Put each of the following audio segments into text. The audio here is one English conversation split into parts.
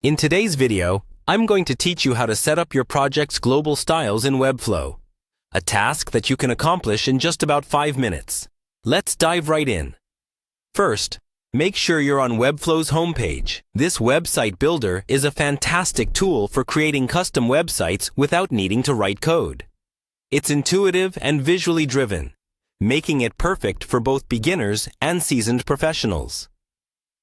In today's video, I'm going to teach you how to set up your project's global styles in Webflow, a task that you can accomplish in just about 5 minutes. Let's dive right in. First, make sure you're on Webflow's homepage. This website builder is a fantastic tool for creating custom websites without needing to write code. It's intuitive and visually driven, making it perfect for both beginners and seasoned professionals.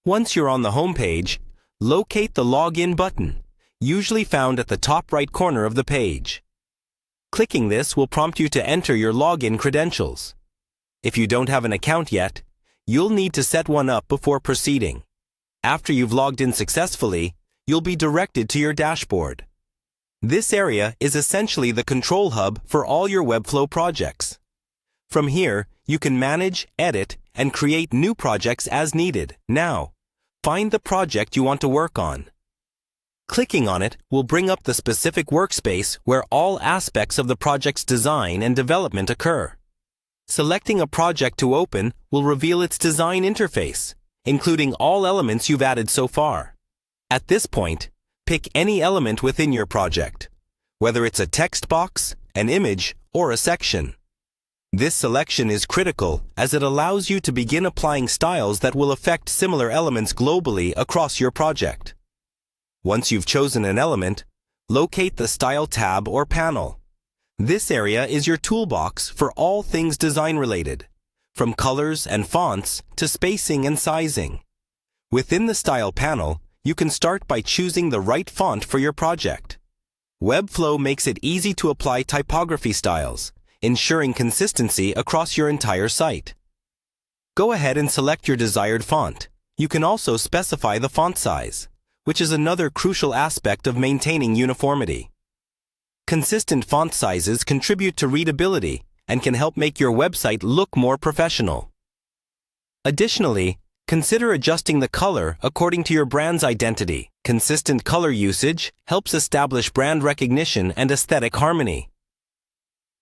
Once you're on the homepage, locate the Login button, usually found at the top right corner of the page. Clicking this will prompt you to enter your login credentials. If you don't have an account yet, you'll need to set one up before proceeding. After you've logged in successfully, you'll be directed to your dashboard. This area is essentially the control hub for all your Webflow projects. From here, you can manage, edit, and create new projects as needed. Now, find the project you want to work on. Clicking on it will bring up the specific workspace where all aspects of the project's design and development occur. Selecting a project to open will reveal its design interface, including all elements you've added so far. At this point, pick any element within your project, whether it's a text box, an image, or a section. This selection is critical as it allows you to begin applying styles that will affect similar elements globally across your project. Once you've chosen an element, locate the Style tab or panel. This area is your toolbox for all things design-related, from colors and fonts to spacing and sizing. Within the Style panel, you can start by choosing the right font for your project. Webflow makes it easy to apply typography styles, ensuring consistency across your entire site. Go ahead and select your desired font. You can also specify the font size, which is another crucial aspect of maintaining uniformity. Consistent font sizes contribute to readability and can help make your website look more professional. Additionally, consider adjusting the color according to your brand's identity. Consistent color usage helps establish brand recognition and aesthetic harmony.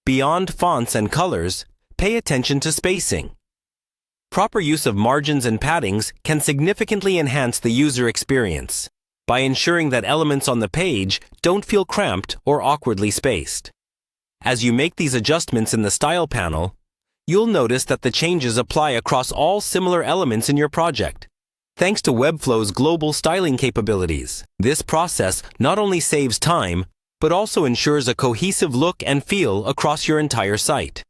Beyond fonts and colors, pay attention to spacing. Proper use of margins and paddings can significantly enhance the user experience by ensuring that elements on the page don't feel cramped or awkwardly spaced. As you make these adjustments in the Style panel, you'll notice that the changes apply across all similar elements in your project. Thanks to Webflow's global styling capabilities, this process not only saves time, but also ensures a cohesive look and feel across your entire site.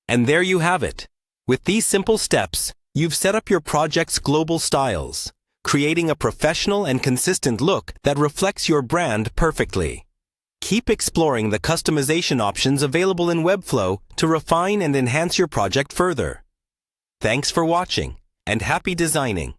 And there you have it. With these simple steps, you've set up your project's global styles, creating a professional and consistent look that reflects your brand perfectly. Keep exploring the customization options available in Webflow to refine and enhance your project further. Thanks for watching, and happy designing!